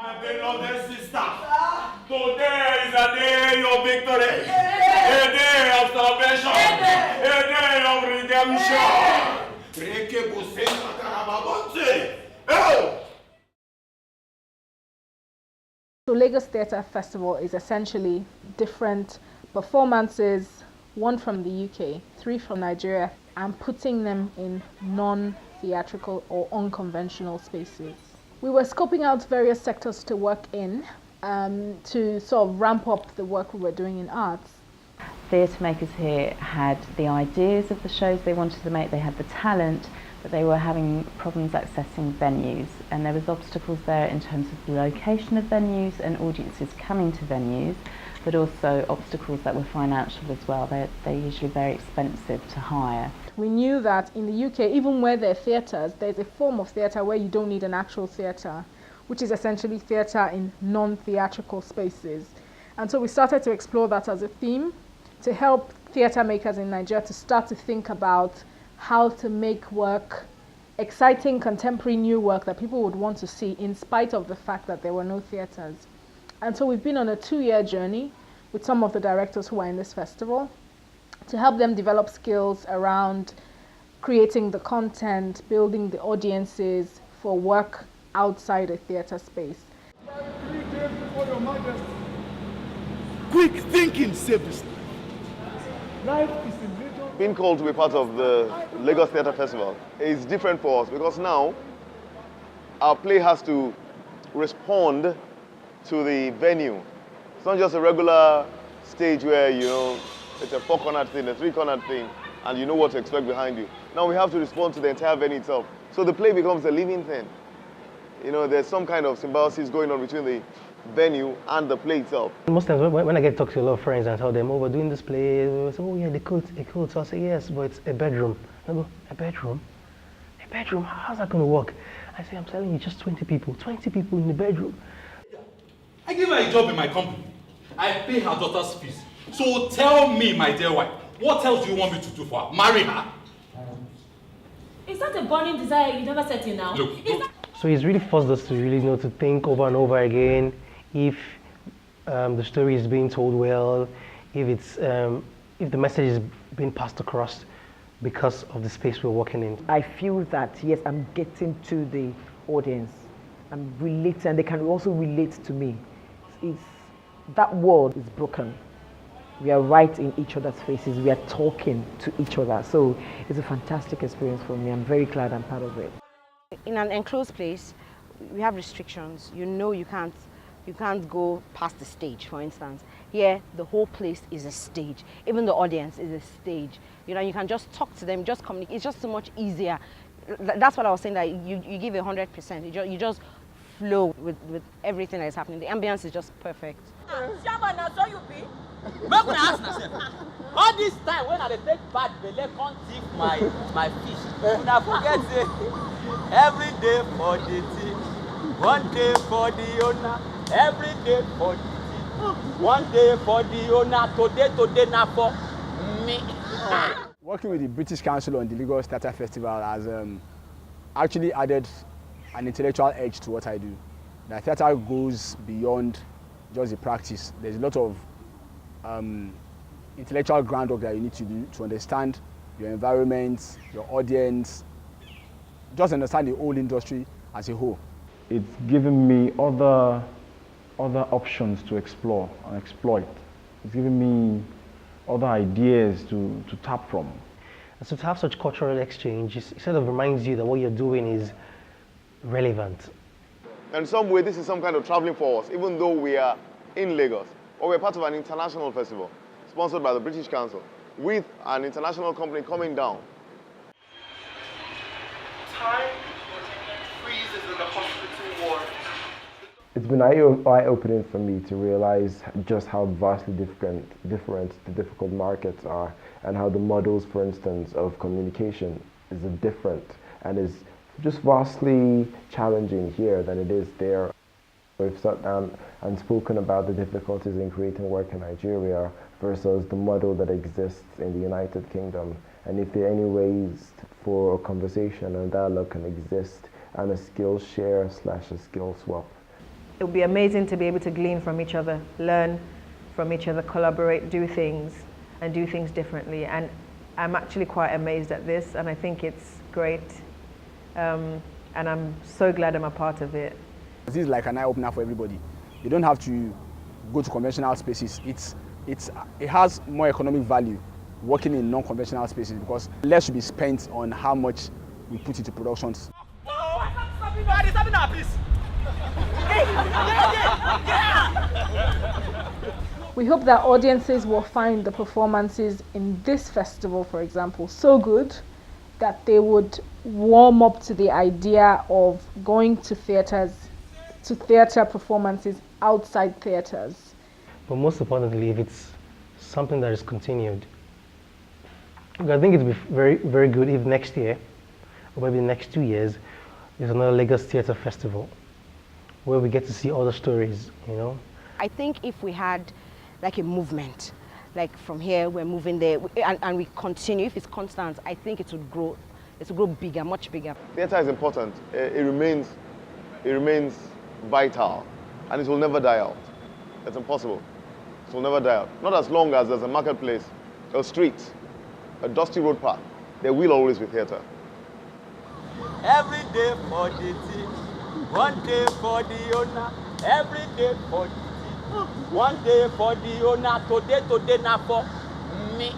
My beloved sister, today is a day of victory, a day of salvation, a day of redemption. So Lagos Theatre Festival is essentially different performances, one from the UK, 3 from Nigeria, and putting them in non-theatrical or unconventional spaces. We were scoping out various sectors to work in to sort of ramp up the work we were doing in arts. Theatre makers here had the ideas of the shows they wanted to make, they had the talent, but they were having problems accessing venues, and there was obstacles there in terms of the location of venues and audiences coming to venues, but also obstacles that were financial as well. They're usually very expensive to hire. We knew that in the UK, even where there are theatres, there's a form of theatre where you don't need an actual theatre, which is essentially theatre in non-theatrical spaces. And so we started to explore that as a theme to help theatre makers in Nigeria to start to think about how to make work, exciting, contemporary new work that people would want to see in spite of the fact that there were no theatres. And so we've been on a 2-year journey with some of the directors who are in this festival to help them develop skills around creating the content, building the audiences for work outside a theatre space. 3 days before your majesty. Quick thinking saves life is in little. Being called to be part of the Lagos Theatre Festival is different for us because now our play has to respond to the venue. It's not just a regular stage where, it's a 4-cornered thing, a 3-cornered thing, and you know what to expect behind you. Now we have to respond to the entire venue itself. So the play becomes a living thing. There's some kind of symbiosis going on between the venue and the play itself. Most times when I get to talk to a lot of friends and tell them, oh, we're doing this play, they say, oh yeah, the cult. So I say, yes, but it's a bedroom. I go, a bedroom? A bedroom? How's that going to work? I say, I'm telling you, just 20 people in the bedroom. I give her a job in my company. I pay her daughter's fees. So tell me, my dear wife, what else do you want me to do for her? Marry her? Is that a burning desire you never set in now? Look, So he's really forced us to really to think over and over again if the story is being told well, if the message is being passed across because of the space we're working in. I feel that, yes, I'm getting to the audience. I'm relating, and they can also relate to me. That wall is broken. We are right in each other's faces. We are talking to each other. So it's a fantastic experience for me. I'm very glad I'm part of it. In an enclosed place, we have restrictions. You can't go past the stage, for instance. Here, the whole place is a stage. Even the audience is a stage. You can just talk to them, just communicate. It's just so much easier. That's what I was saying, that you give 100%. You just flow with everything that is happening. The ambience is just perfect. Shaman, now so you be? Make una ask myself. All this time when I take bad belle, can't thief my fish. Una forget say every day for the team, one day for the owner. Every day for the team, one day for the owner. Today na for me. Working with the British Council on the Lagos Theatre Festival has actually added an intellectual edge to what I do. The theatre goes beyond just the practice. There's a lot of intellectual groundwork that you need to do to understand your environment, your audience, just understand the whole industry as a whole. It's given me other options to explore and exploit. It's given me other ideas to tap from. And so to have such cultural exchange, it sort of reminds you that what you're doing is relevant. In some way, this is some kind of traveling for us, even though we are in Lagos, or we're part of an international festival sponsored by the British Council, with an international company coming down. Time freezes in the hospital ward. It's been eye-opening for me to realize just how vastly different the difficult markets are, and how the models, for instance, of communication is different and is just vastly challenging here than it is there. We've sat down and spoken about the difficulties in creating work in Nigeria versus the model that exists in the United Kingdom, and if there are any ways for a conversation and dialogue can exist and a skill share / a skill swap. it would be amazing to be able to glean from each other, learn from each other, collaborate, do things differently. And I'm actually quite amazed at this, and I think it's great. And I'm so glad I'm a part of it. This is like an eye-opener for everybody. You don't have to go to conventional spaces. It has more economic value working in non-conventional spaces because less should be spent on how much we put into productions. We hope that audiences will find the performances in this festival, for example, so good that they would warm up to the idea of going to theater performances outside theaters. But most importantly, if it's something that is continued, I think it would be very, very good if next year, or maybe the next 2 years, there's another Lagos Theatre Festival where we get to see other stories, you know? I think if we had like a movement, like from here we're moving there, and we continue, if it's constant, I think it would grow. It will grow bigger, much bigger. Theatre is important. It remains vital, and it will never die out. It's impossible. It will never die out. Not as long as there's a marketplace, a street, a dusty road path. There will always be theatre. Every day for the team, one day for the owner. Every day for the team, one day for the owner. Today, not for me.